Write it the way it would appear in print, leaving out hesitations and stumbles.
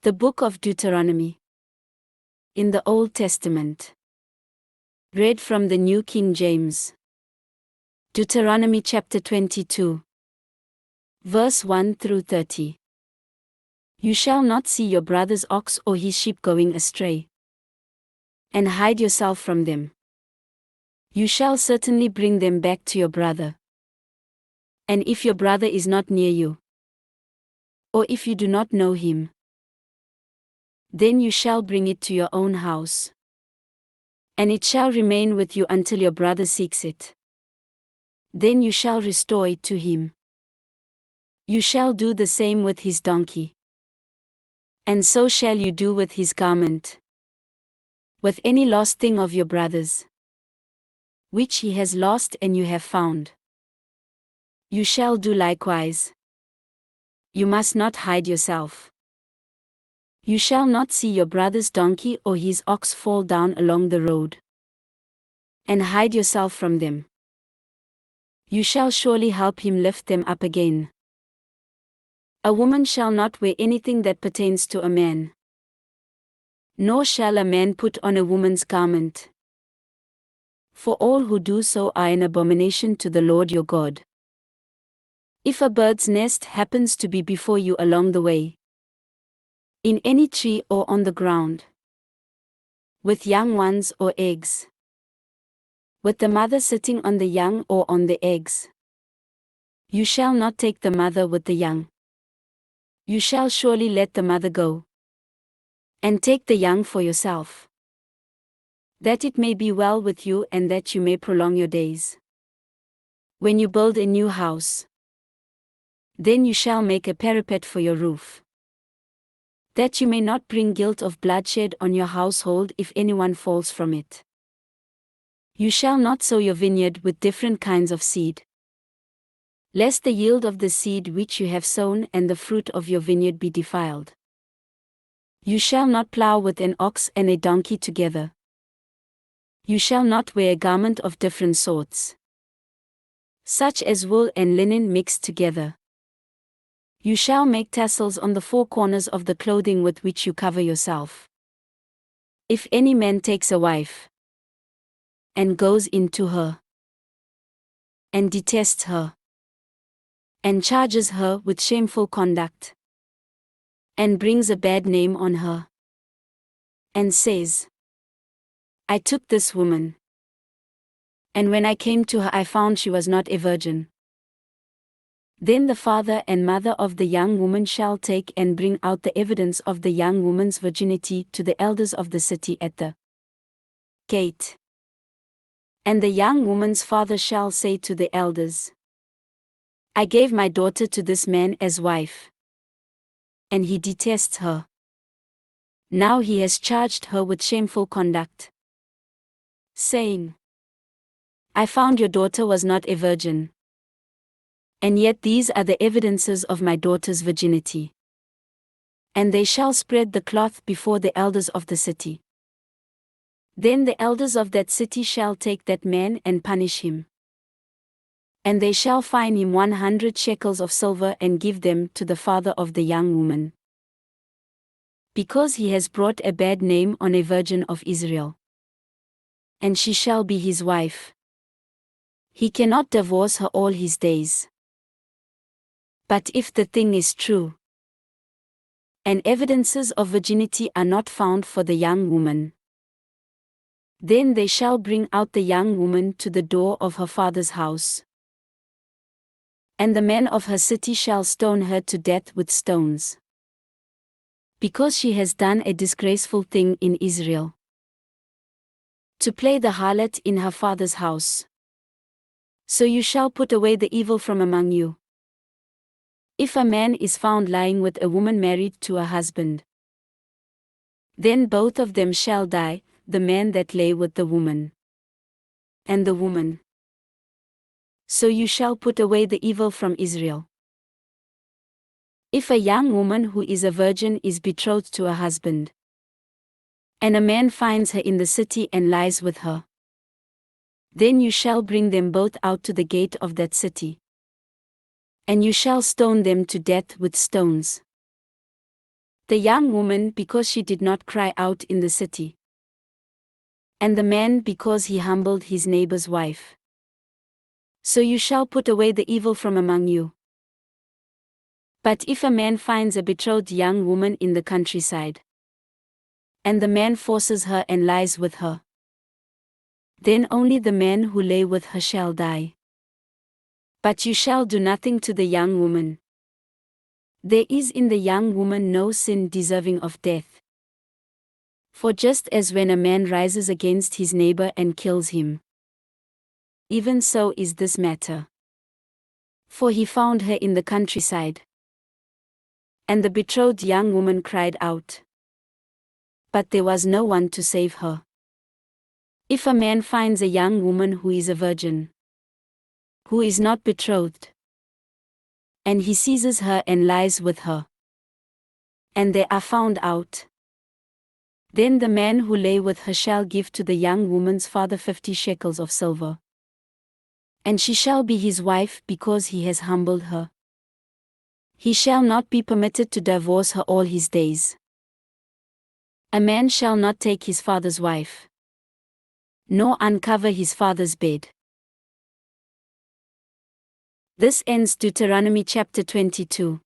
The Book of Deuteronomy. In the Old Testament. Read from the New King James. Deuteronomy chapter 22. Verse 1 through 30. You shall not see your brother's ox or his sheep going astray, and hide yourself from them. You shall certainly bring them back to your brother. And if your brother is not near you, or if you do not know him, then you shall bring it to your own house, and it shall remain with you until your brother seeks it. Then you shall restore it to him. You shall do the same with his donkey. And so shall you do with his garment, with any lost thing of your brother's, which he has lost and you have found. You shall do likewise. You must not hide yourself. You shall not see your brother's donkey or his ox fall down along the road, and hide yourself from them. You shall surely help him lift them up again. A woman shall not wear anything that pertains to a man, nor shall a man put on a woman's garment. For all who do so are an abomination to the Lord your God. If a bird's nest happens to be before you along the way, in any tree or on the ground, with young ones or eggs, with the mother sitting on the young or on the eggs, you shall not take the mother with the young. You shall surely let the mother go, and take the young for yourself, that it may be well with you and that you may prolong your days. When you build a new house, then you shall make a parapet for your roof, that you may not bring guilt of bloodshed on your household if anyone falls from it. You shall not sow your vineyard with different kinds of seed, lest the yield of the seed which you have sown and the fruit of your vineyard be defiled. You shall not plow with an ox and a donkey together. You shall not wear a garment of different sorts, such as wool and linen mixed together. You shall make tassels on the four corners of the clothing with which you cover yourself. If any man takes a wife, and goes in to her, and detests her, and charges her with shameful conduct, and brings a bad name on her, and says, I took this woman, and when I came to her I found she was not a virgin. Then the father and mother of the young woman shall take and bring out the evidence of the young woman's virginity to the elders of the city at the gate. And the young woman's father shall say to the elders, I gave my daughter to this man as wife, and he detests her. Now he has charged her with shameful conduct, saying, I found your daughter was not a virgin. And yet these are the evidences of my daughter's virginity. And they shall spread the cloth before the elders of the city. Then the elders of that city shall take that man and punish him. And they shall fine him 100 shekels of silver and give them to the father of the young woman, because he has brought a bad name on a virgin of Israel. And she shall be his wife. He cannot divorce her all his days. But if the thing is true, and evidences of virginity are not found for the young woman, then they shall bring out the young woman to the door of her father's house. And the men of her city shall stone her to death with stones, because she has done a disgraceful thing in Israel, to play the harlot in her father's house. So you shall put away the evil from among you. If a man is found lying with a woman married to a husband, then both of them shall die, the man that lay with the woman, and the woman. So you shall put away the evil from Israel. If a young woman who is a virgin is betrothed to a husband, and a man finds her in the city and lies with her, then you shall bring them both out to the gate of that city, and you shall stone them to death with stones. The young woman because she did not cry out in the city, and the man because he humbled his neighbor's wife. So you shall put away the evil from among you. But if a man finds a betrothed young woman in the countryside, and the man forces her and lies with her, then only the man who lay with her shall die. But you shall do nothing to the young woman. There is in the young woman no sin deserving of death. For just as when a man rises against his neighbor and kills him, even so is this matter. For he found her in the countryside. And the betrothed young woman cried out, but there was no one to save her. If a man finds a young woman who is a virgin, who is not betrothed, and he seizes her and lies with her, and they are found out, then the man who lay with her shall give to the young woman's father 50 shekels of silver. And she shall be his wife because he has humbled her. He shall not be permitted to divorce her all his days. A man shall not take his father's wife, nor uncover his father's bed. This ends Deuteronomy chapter 22.